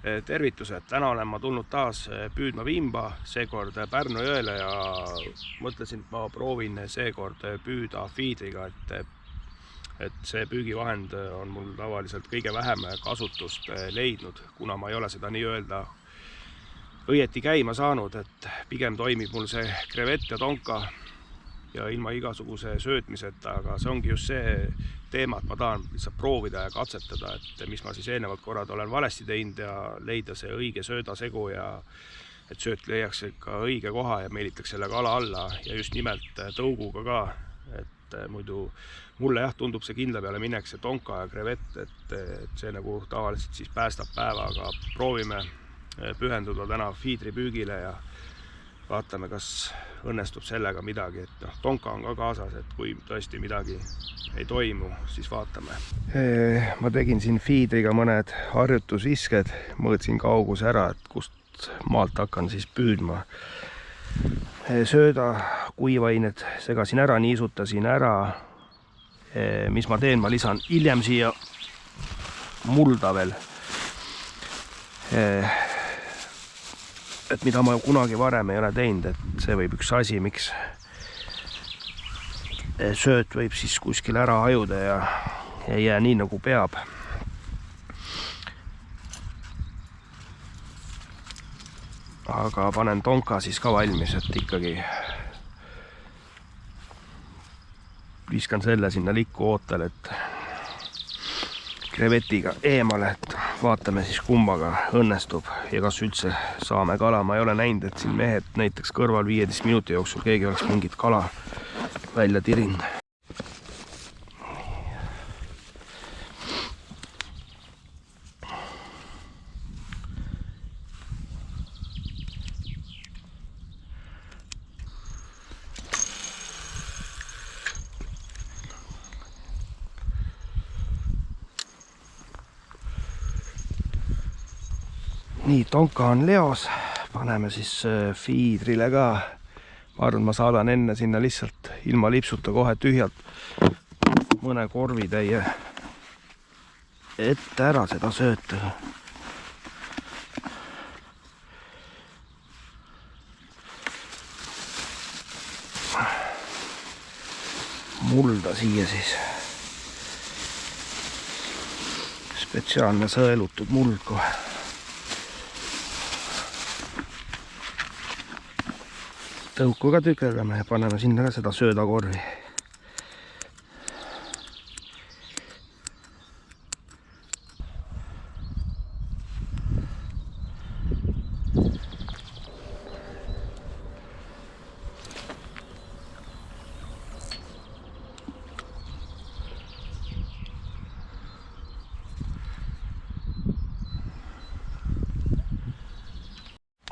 Tervitused, täna olen ma tulnud taas püüdma vimba, seekord Pärnu jõele ja mõtlesin, et ma proovin seekord püüda fiidriga, et see püügivahend on mul tavaliselt kõige vähem kasutust leidnud, kuna ma ei ole seda nii-öelda õieti käima saanud, et pigem toimib mul see krevett ja tonka ja ilma igasuguse söötmiseta, aga see ongi just see teema, et ma tahan lihtsalt proovida ja katsetada, et mis ma siis eelnevalt korrad olen valesti teinud ja leida see õige söödasegu ja et sööt leiaks ikka õige koha ja meelitaks selle kala alla ja just nimelt tõuguga ka, et muidu mulle jah, tundub see kindla peale minek, see tonka ja krevett, et see nagu tavaliselt siis päästab päeva, aga proovime pühenduda täna fiidripüügile ja vaatame, kas õnnestub sellega midagi, et noh, tonka on ka kaasas, et kui tõesti midagi ei toimu, siis vaatame. Ma tegin siin fiidriga mõned harjutusvisked, mõõtsin kauguse ära, et kust maalt hakkan siis püüdma. Sööda kuivained segasin ära, niisutasin ära. Mis ma teen, ma lisan hiljem siia mulda veel. Et mida ma kunagi varem ei ole teinud, et see võib üks asi, miks sööt võib siis kuskil ära hajuda ja ei jää nii nagu peab. Aga panen tonka siis ka valmis, et ikkagi viskan selle sinna likku ootel, et krevetiga eemale, et vaatame siis kummaga õnnestub ja kas üldse saame kala. Ma ei ole näinud, et siin mehed näiteks kõrval 15 minuti jooksul keegi oleks mingit kala välja tirinud. Nii, tonka on leos, paneme siis fiidrile ka. Ma arvan, ma saadan enne sinna lihtsalt ilma lipsuta kohe tühjalt mõne korvitäie ette ära seda sööta. Mulda siia siis. Spetsiaalne sõelutud muld kohe. Tõukuga tükerdame ja paneme sinna ka seda söödakorvi.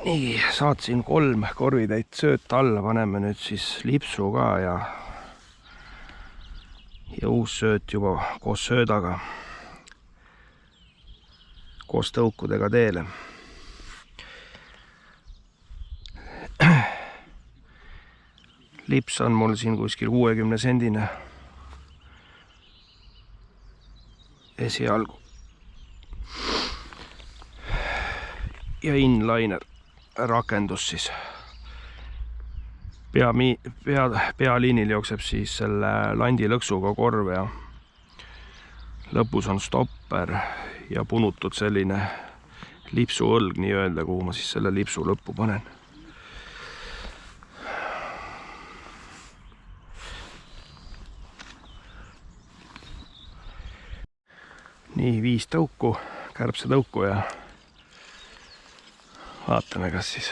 Nii, saatsin 3 korvitäit sööta alla, paneme nüüd siis lipsu ka ja uus sööt juba koos söödaga, koos tõukudega teele. Lips on mul siin kuskil 60 sendine esialgu ja inliner rakendus siis. Pealiinil jookseb siis selle landi lõksuga korv ja lõpus on stopper ja punutud selline lipsuõlg nii-öelda, kuhu ma siis selle lipsu lõppu panen. Nii, 5 tõuku, kärbse tõuku ja vaatame, kas siis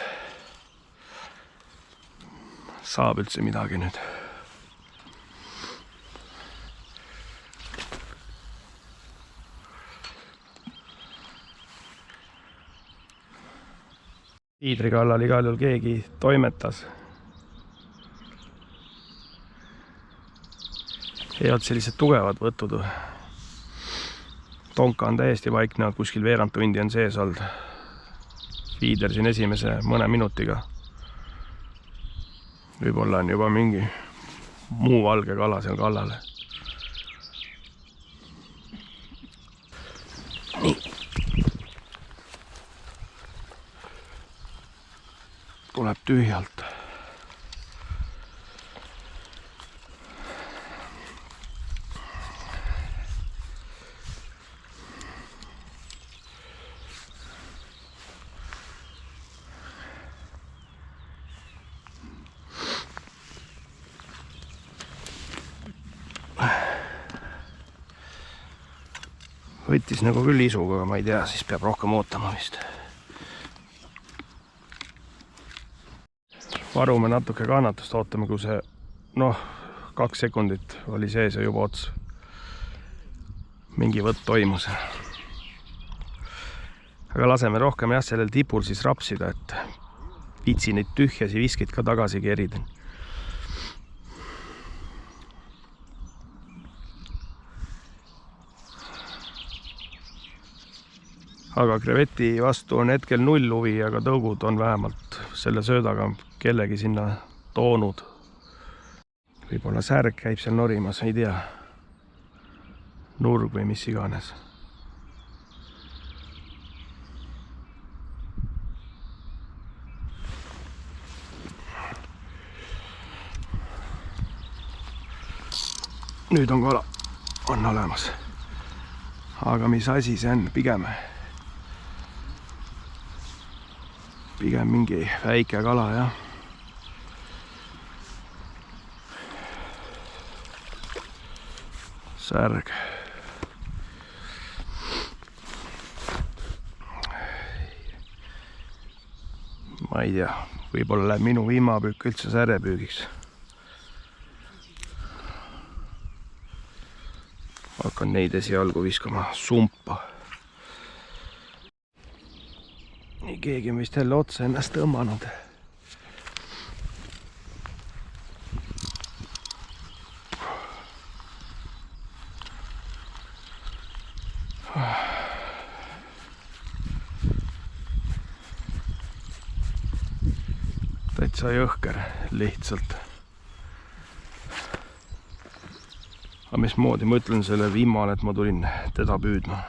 saab üldse midagi nüüd. Fiidri kallal igal juhul keegi toimetas. Ei olnud sellised tugevad võtud. Tonka on täiesti vaikne, kuskil veerand tundi on sees olnud. Fiider siin esimese mõne minutiga. Võib-olla on juba mingi muu valge kala seal kallale. Nii. tuleb tühjalt. Võttis nagu küll isuga, aga ma ei tea, siis peab rohkem ootama vist. Varume natuke kannatust, ootame, kui see 2 sekundit oli sees ja juba ots. Mingi võtt toimus. Aga laseme rohkem jah sellel tipul siis rapsida, et viitsi neid tühjasi viskid ka tagasi kerida. Aga kreveti vastu on hetkel 0 huvi, aga tõugud on vähemalt selle söödaga kellegi sinna toonud. Võib-olla särg käib seal norimas, ei tea. Nurg või mis iganes. Nüüd on kala, on olemas. Aga mis asi see on? Pigem mingi väike kala, jah. Särg. Ma ei tea, võib-olla läheb minu viimapüük üldse särepüügiks. Hakkan neid esialgu viskama sumpa. Nii keegi on vist jälle otsa ennast tõmmanud. Täitsa jõhker lihtsalt. Aga mismoodi ma ütlen selle viimale, et ma tulin teda püüdma.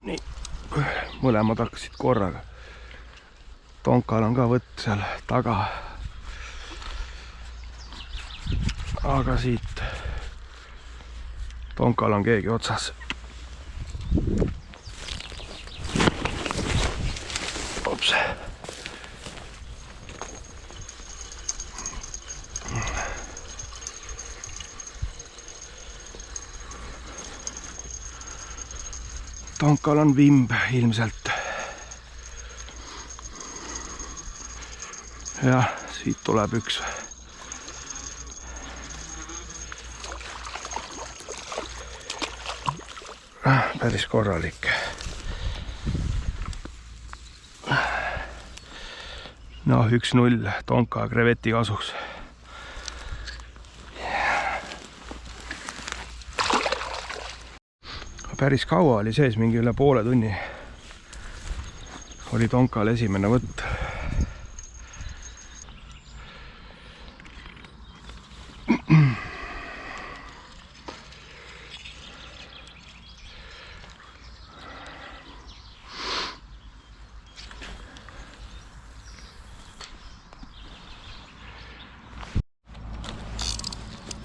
Nii, mõlemad hakkasid korraga. Tonkal on ka võtt seal taga. Aga siit Tonkal on keegi otsas. Ops. Tonkal on vimb ilmselt. Jah, siit tuleb üks. Päris korralik. No 1-0 Tonka kreveti kasuks. Päris kaua oli sees, mingi üle poole tunni oli Tonkal esimene võtt.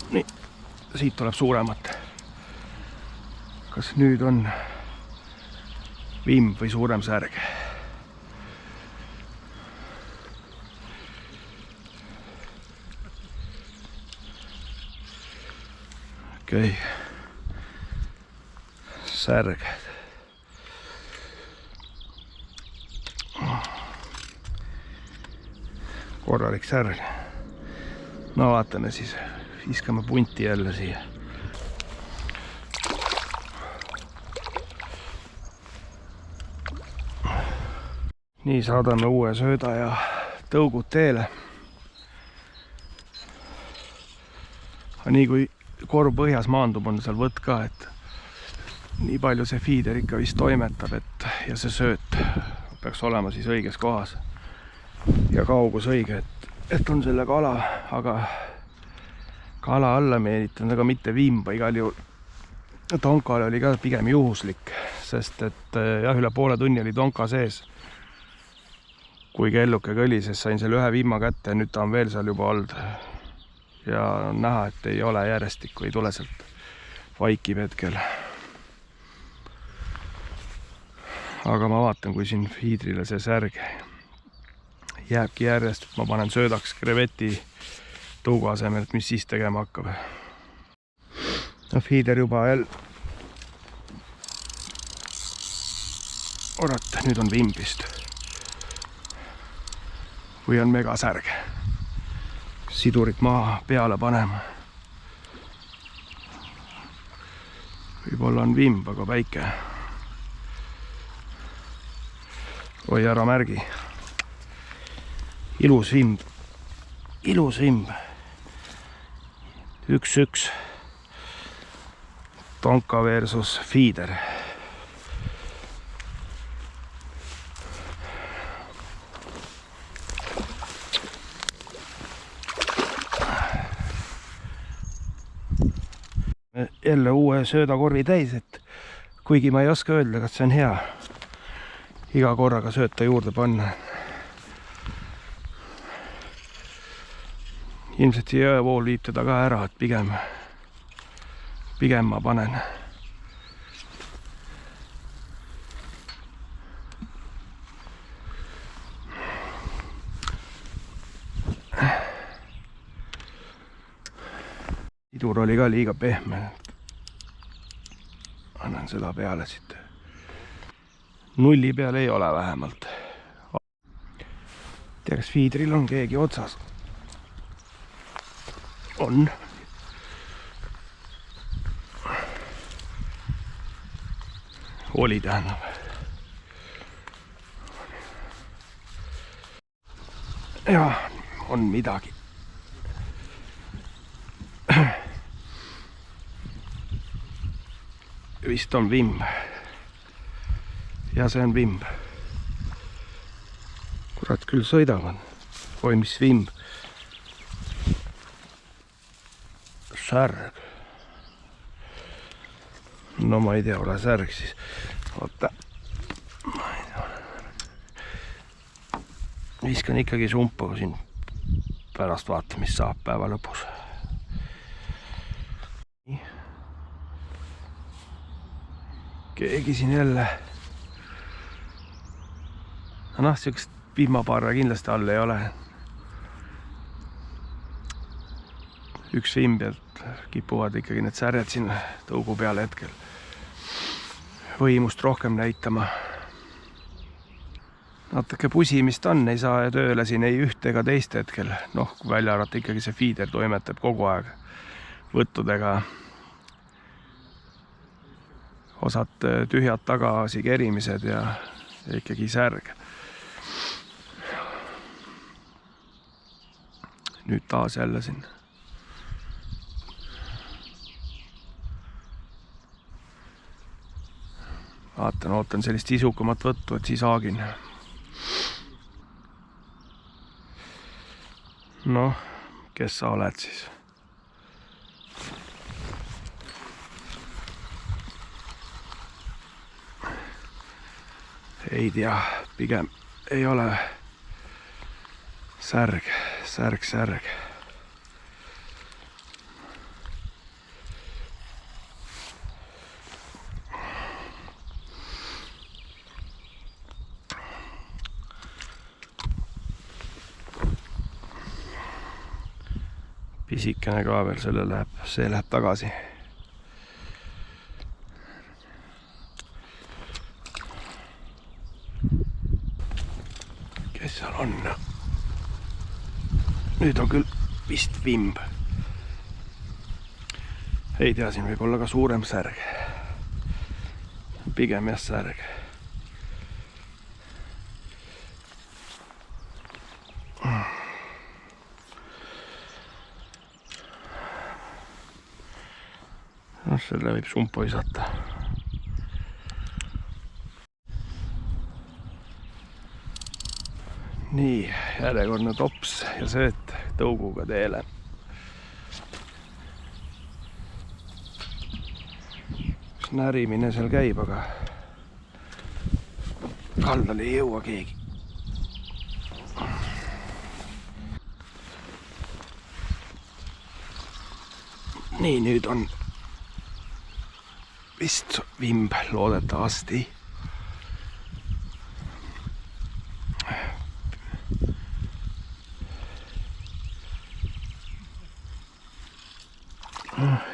Nii, siit tuleb suuremat. Kas nüüd on vimb või suurem särg? Okei. Särg. Korralik särg. No vaatame siis. Viskame punti jälle siia. Nii, saadame uue sööda ja tõugud teele. Nii kui korv põhjas maandub, on seal võtt ka, et nii palju see feeder ikka vist toimetab, et ja see sööt peaks olema siis õiges kohas ja kaugus õige, et on selle kala, aga alla meelitanud, aga mitte vimba igal juhul. Tonkal oli ka pigem juhuslik sest et jah, üle poole tunni oli tonka sees. Kui kelluke kõlises, sain selle ühe vimma kätte ja nüüd ta on veel seal juba olnud. Ja on näha, et ei ole järjestikku, ei tule sealt, vaikib hetkel. Aga ma vaatan, kui siin fiidrile see särg jääbki järjest, ma panen söödaks kreveti tõugu asemel, et mis siis tegema hakkab. No fiider juba jälle. Orat, nüüd on vimbist. Või on megasärg. Sidurit maha peale panema. Võib-olla on vimb, aga väike. Oi, ära märgi. Ilus vimb. Ilus vimb. 1-1. Tonka versus fiider. Jälle uue söödakorvi täis, et kuigi ma ei oska öelda, kas see on hea iga korraga sööta juurde panna. Ilmselt see jõevool viib teda ka ära, et pigem ma panen. Sidur oli ka liiga pehme. Annan seda peale siit. Nulli peal ei ole vähemalt. Tea, kas fiidril on keegi otsas? On. Oli tähendab. Ja, on midagi. Vist on vimb. Ja see on vimb. Kurat, küll sõidavad. Oi, mis vimb. Särg. No ma ei tea, ole särg siis. Oota. Viskan ikkagi sumpa siin. Pärast vaata, mis saab päeva lõpus. Keegi siin jälle. Noh, siukest vihmapaarra kindlasti all ei ole. Üks vimb pealt kipuvad ikkagi need särjed siin tõugu peale hetkel võimust rohkem näitama. Natuke pusimist on, ei saa tööle siin ei üht ega teist hetkel. Noh, kui välja arvata ikkagi see fiider toimetab kogu aeg võttudega. Osad tühjad tagasi kerimised ja ikkagi särg. Nüüd taas jälle siin. Ootan sellist isukumat võttu, et siis haagin. Noh, kes sa oled siis? Ei tea, pigem ei ole särg. Pisikene ka veel, see läheb tagasi. Kes seal on? Nüüd on küll vist vimb. Ei tea, siin võib olla ka suurem särg. Pigem jah särg. No, selle võib sumpu visata. Nii, järjekordne tops ja sööt tõuguga teele. Närimine seal käib, aga kaldale ei jõua keegi. Nii, nüüd on vist vimb loodetavasti.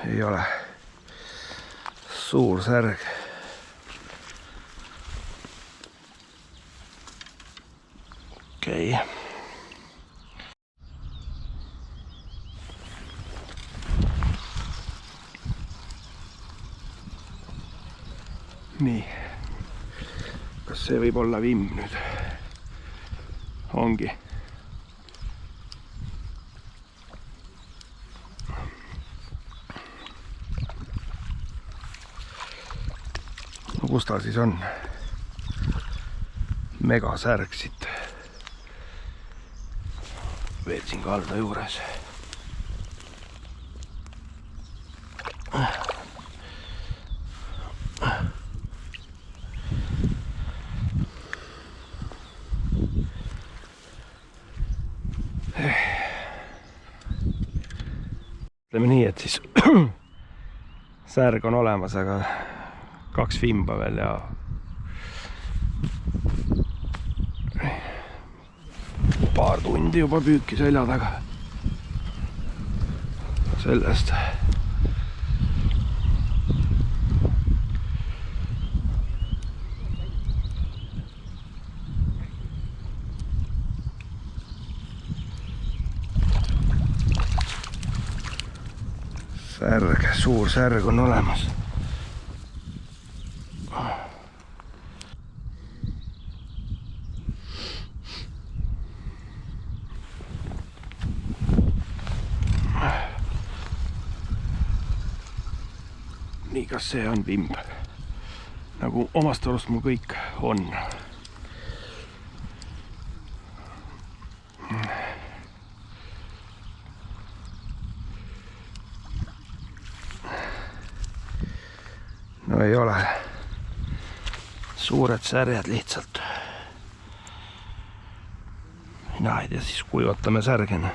Ei ole. Suur särg. Okei. Nii. Kas see võib olla vimb nüüd? Ongi. No kus ta siis on? Megasärg siit. Veel siin kalda juures. Ütleme nii, et siis särg on olemas, aga 2 vimba veel ja paar tundi juba püüki selja taga. Sellest. Särg, suur särg on olemas. Nii, kas see on vimb? Nagu omast arust mul kõik on. No ei ole. Suured särjad lihtsalt. Mina ei tea, siis kuivatame särgena.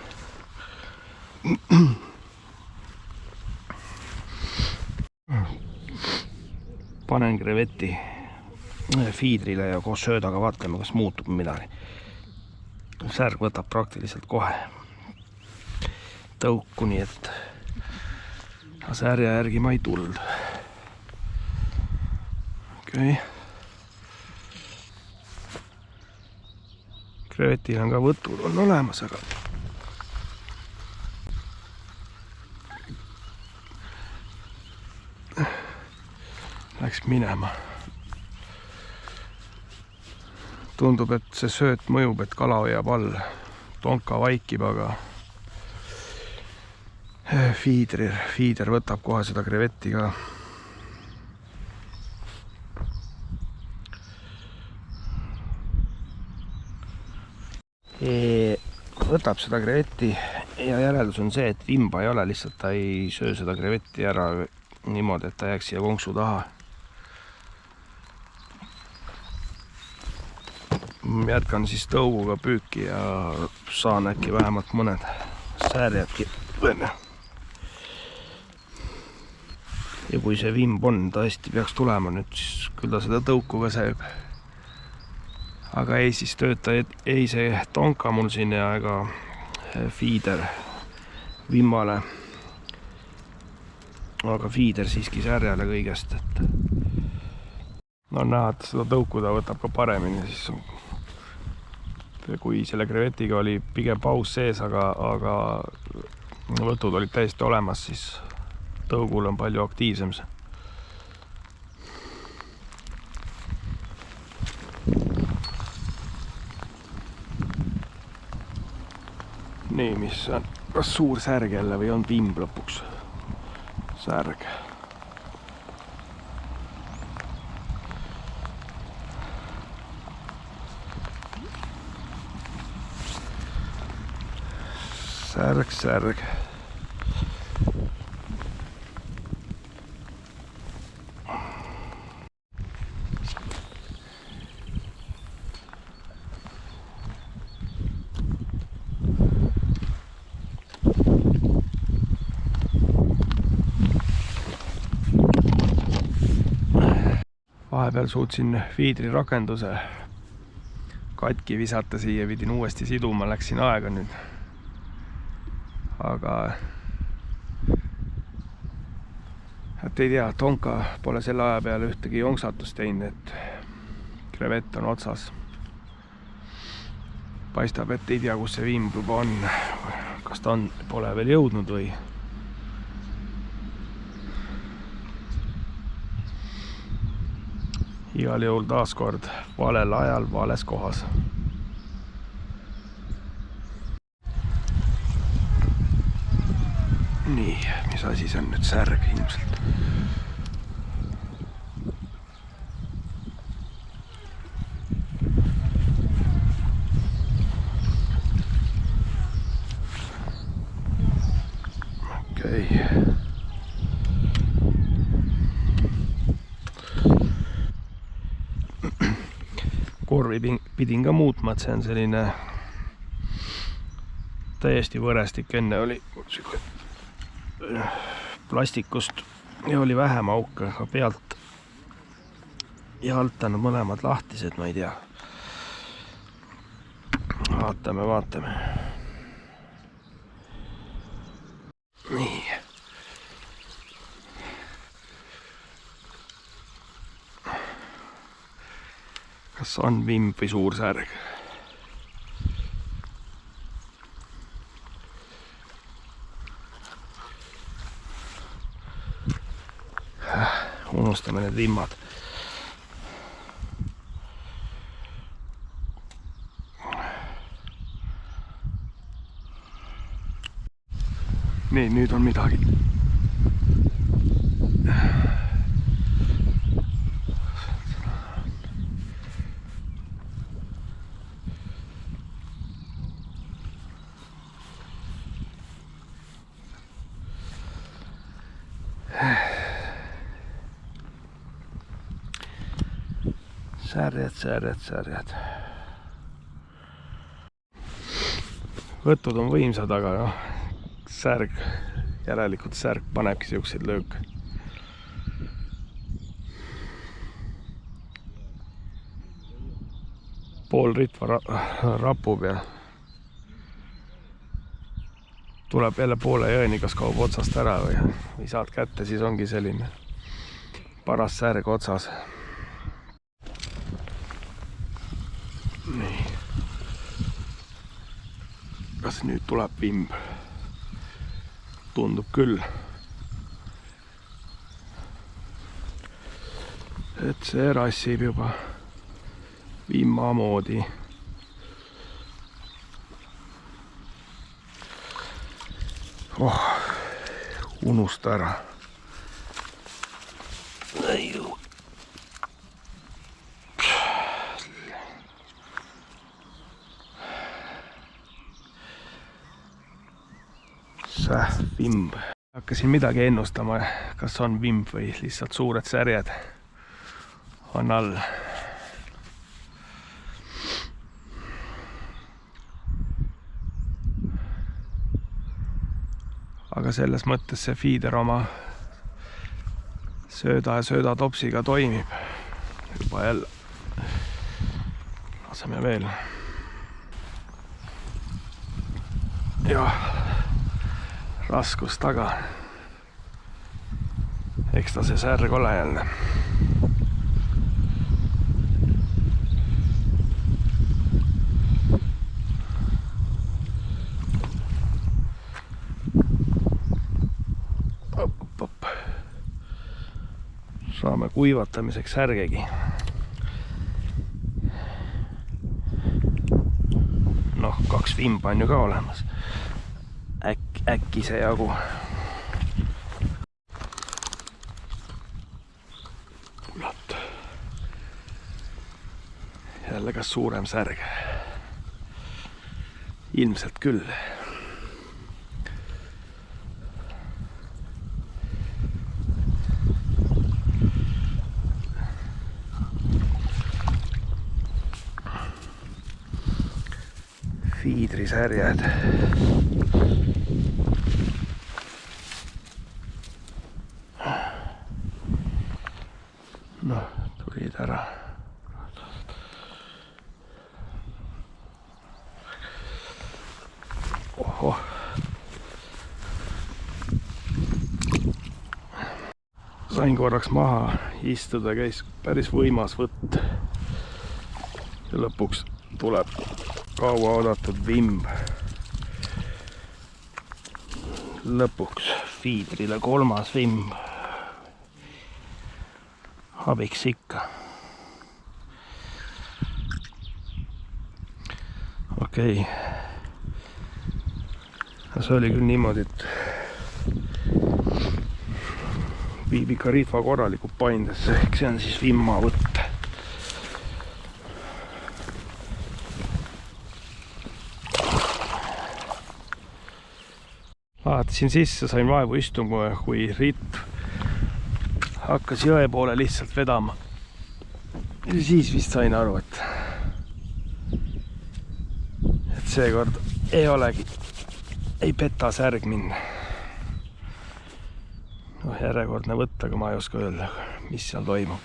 Panen kreveti fiidrile ja koos söödaga vaatame, kas muutub midagi. Särg võtab praktiliselt kohe tõuku, nii et särja järgi ma ei tulnud. Okei. Krevetil on ka võtud on olemas, aga läks minema. Tundub, et see sööt mõjub, et kala hoiab all. Tonka vaikib, aga fiider võtab kohe seda krevetti ka. Võtab seda krevetti ja järeldus on see, et vimba ei ole, lihtsalt ta ei söö seda krevetti ära niimoodi, et ta jääks siia konksu taha. Jätkan siis tõuguga püüki ja saan äkki vähemalt mõned särjadki. Ja kui see vimb on, tõesti peaks tulema nüüd, siis küll ta seda tõukuga sööb. Aga ei, siis tööta ei see tonka mul siin ja ega fiider vimmale. Aga fiider siiski särjale kõigest. No on näha, et seda tõuku ta võtab ka paremini, siis kui selle krevetiga oli pigem paus sees, aga võtud olid täiesti olemas, siis tõugul on palju aktiivsem see. Nii, mis on, kas suur särg jälle või on vimb lõpuks? Särg. Särg. vahepeal suutsin Feedri rakenduse katki visata siia, pidin uuesti siduma, läksin aega nüüd. Aga et ei tea, Tonka pole selle aja peale ühtegi jonksatust teinud, et krevett on otsas. Paistab, et ei tea, kus see viimb juba on. Kas ta pole veel jõudnud või? Igal juhul taaskord valel ajal, vales kohas. Nii, mis asi see on nüüd? Särg ilmselt. Okei. Korvi pidin ka muutma, et see on selline täiesti võrestik. Enne oli plastikust ja oli vähem auke, aga pealt ja alt on mõlemad lahtised, ma ei tea. Vaatame. Nii. Kas on vimb või suur särg? Unustame need vimmad. Nii, nüüd on midagi. Särjed. Võtud on võimsad, aga noh, särg, järelikult särg panebki siukseid lööke. Pool ritva rapub ja tuleb jälle poole jõeni, kas kaob otsast ära või saad kätte, siis ongi selline paras särg otsas. Nii. Kas nüüd tuleb vimb? Tundub küll. Et see rassib juba vimma moodi. Unusta ära. Vimb. Hakkasin midagi ennustama, kas on vimb või lihtsalt suured särjed on all. Aga selles mõttes see feeder oma sööda topsiga toimib. Juba jälle laseme veel. Jah. Raskus taga. Eks ta see särg ole jälle. Saame kuivatamiseks särgegi. Noh, 2 vimba on ju ka olemas. Äkki see jagu. Kurat. Jälle kas suurem särg? Ilmselt küll. Feedri särjed. Noh, tulid ära. sain korraks maha istuda, käis päris võimas võtt. Ja lõpuks tuleb kaua oodatud vimb. Lõpuks fiidrile 3. vimb. Abiks ikka. Okei. See oli küll niimoodi, et viib ikka rihva korralikult paindesse, ehk see on siis vimmavõtt. Vaatasin sisse, sain vaevu istuma, kui ritv hakkas jõe poole lihtsalt vedama. Ja siis vist sain aru, et seekord ei olegi, ei peta särg mind. Järjekordne võtt, aga ma ei oska öelda, mis seal toimub.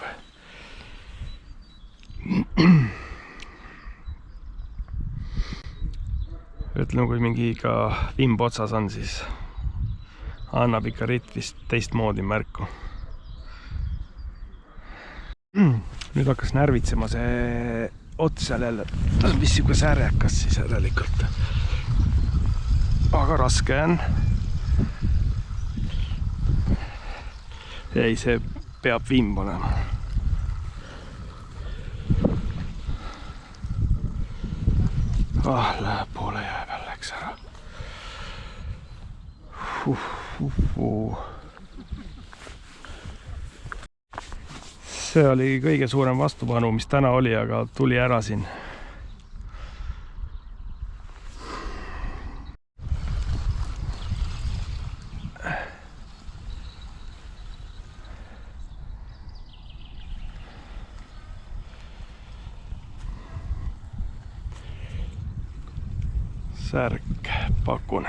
Ütleme, kui mingi ka vimb otsas on, siis annab ikka ritvist teistmoodi märku. Nüüd hakkas närvitsema see ots seal jälle. Ta on vist siuke särjakas siis järelikult. Aga raske on. Ei, see peab vimb olema. Läheb poole jää peal, läks ära. See oli kõige suurem vastupanu, mis täna oli, aga tuli ära siin. Särk pakun.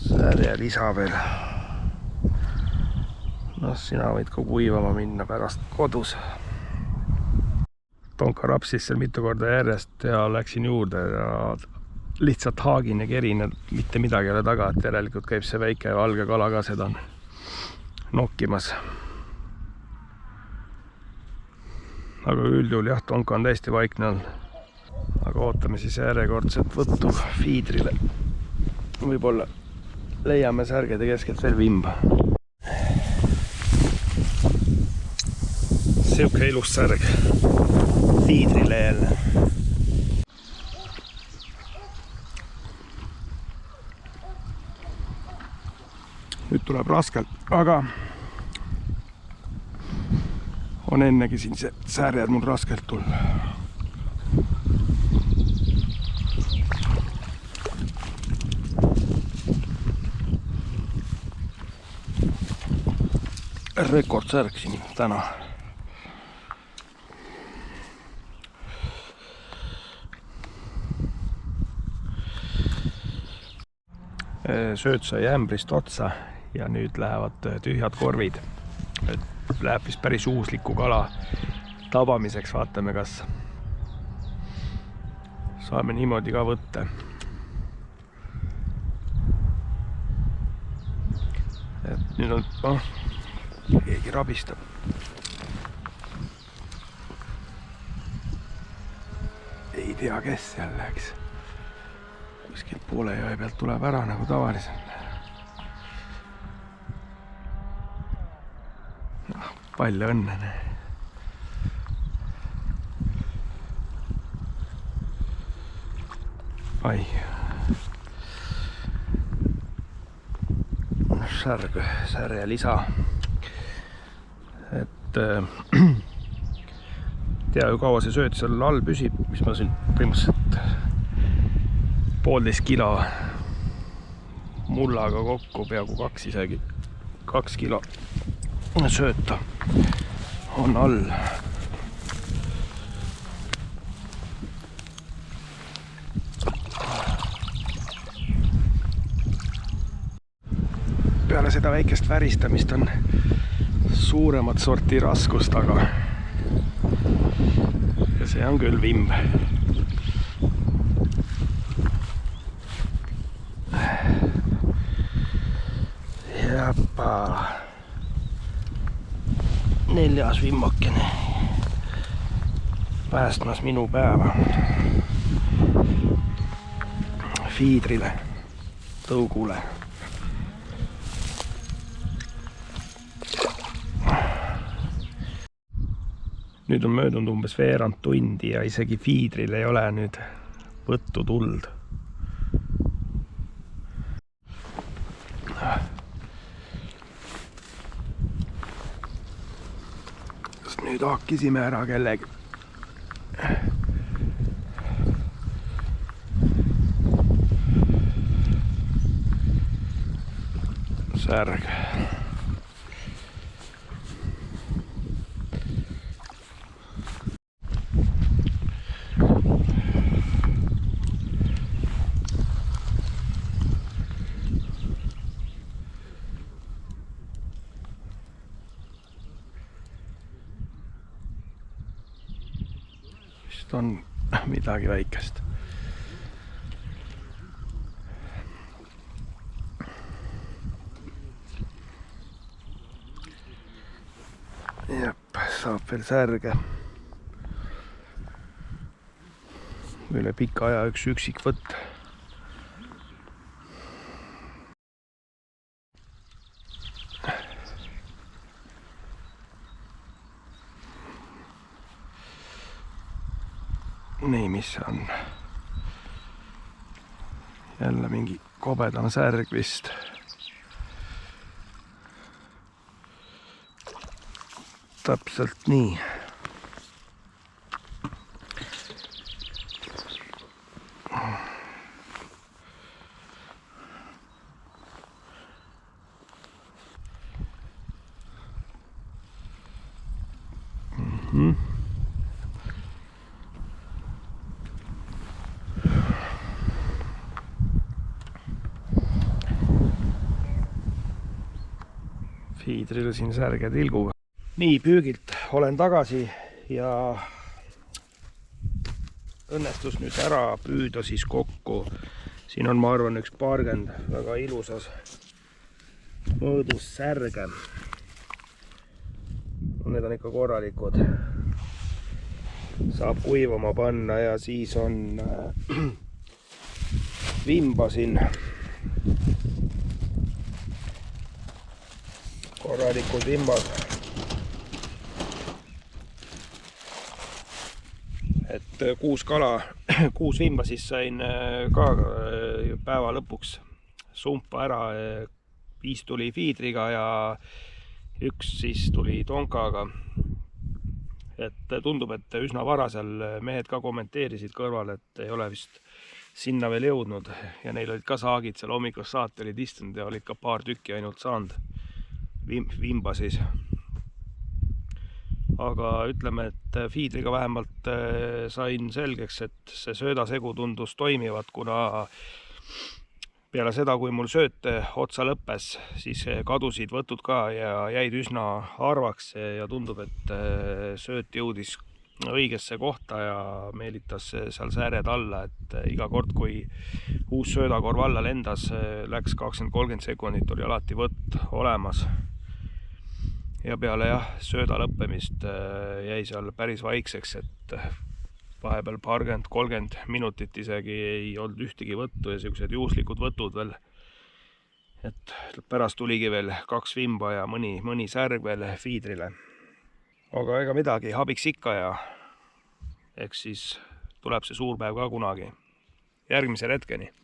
Särje lisa veel. No sina võid ka kuivama minna pärast kodus. Tonka rapsis seal mitu korda järjest ja läksin juurde ja lihtsalt haagin ja kerin, mitte midagi ei ole taga, et järelikult käib see väike valge kala ka seda nokkimas. Aga üldjuhul jah, tonka on täiesti vaikne all. Aga ootame siis järjekordset võttu fiidrile. Võib-olla leiame särgede keskelt veel vimba. Siuke ilus särg fiidrile jälle. Nüüd tuleb raskelt, aga on ennegi siin see särjed mul raskelt tulla. Rekordsärg siin täna. Sööt sai ämbrist otsa ja nüüd lähevad tühjad korvid. Läheb vist päris uusliku kala tabamiseks, vaatame, kas saame niimoodi ka võtta. Et nüüd on, keegi rabistab. Ei tea, kes seal läks. Kuskilt poole jõe pealt tuleb ära nagu tavaliselt. Palju õnne. Ai. Särje lisa. Et tea ju kaua see sööt seal all püsib, mis ma siin põhimõtteliselt 1,5 kilo mullaga kokku, peaaegu 2 isegi, 2 kilo sööta on all. Peale seda väikest väristamist on suuremat sorti raskust, aga ja see on küll vimb. 4. vimmakene päästmas minu päeva. Fiidrile, tõugule. Nüüd on möödunud umbes veerand tundi ja isegi fiidril ei ole nüüd võttu tuld. Just nüüd hakkisime ära kellegi. Särg. Vist on midagi väikest. Jep, saab veel särge. Üle pika aja üks üksik võtt. Nii, mis see on? Jälle mingi kobedam särg vist. Täpselt nii. Fiidril siin särge tilguga. Nii, püügilt olen tagasi ja õnnestus nüüd ära püüda siis kokku. Siin on, ma arvan, üks paarkümmend väga ilusas mõõdus särge. Need on ikka korralikud. Saab kuivama panna ja siis on vimba siin. Korralikud vimbad. Et 6 kala, 6 vimba siis sain ka päeva lõpuks sumpa ära. 5 tuli fiidriga ja 1 siis tuli tonkaga. Et tundub, et üsna vara seal mehed ka kommenteerisid kõrval, et ei ole vist sinna veel jõudnud. Ja neil olid ka saagid seal hommikust saati olid istunud ja olid ka paar tükki ainult saanud. Vimba siis. Aga ütleme, et fiidriga vähemalt sain selgeks, et see söödasegu tundus toimivat, kuna peale seda, kui mul sööt otsa lõppes, siis kadusid võtud ka ja jäid üsna harvaks ja tundub, et sööt jõudis õigesse kohta ja meelitas seal sääred alla, et iga kord, kui uus söödakorv alla lendas, läks 20-30 sekundit, oli alati võtt olemas. Ja peale sööda lõppemist jäi seal päris vaikseks, et vahepeal 20-30 minutit isegi ei olnud ühtegi võttu ja sellised juhuslikud võtud veel. Et pärast tuligi veel 2 vimba ja mõni särg veel fiidrile. Aga ega midagi, abiks ikka ja eks siis tuleb see suur päev ka kunagi. Järgmise hetkeni.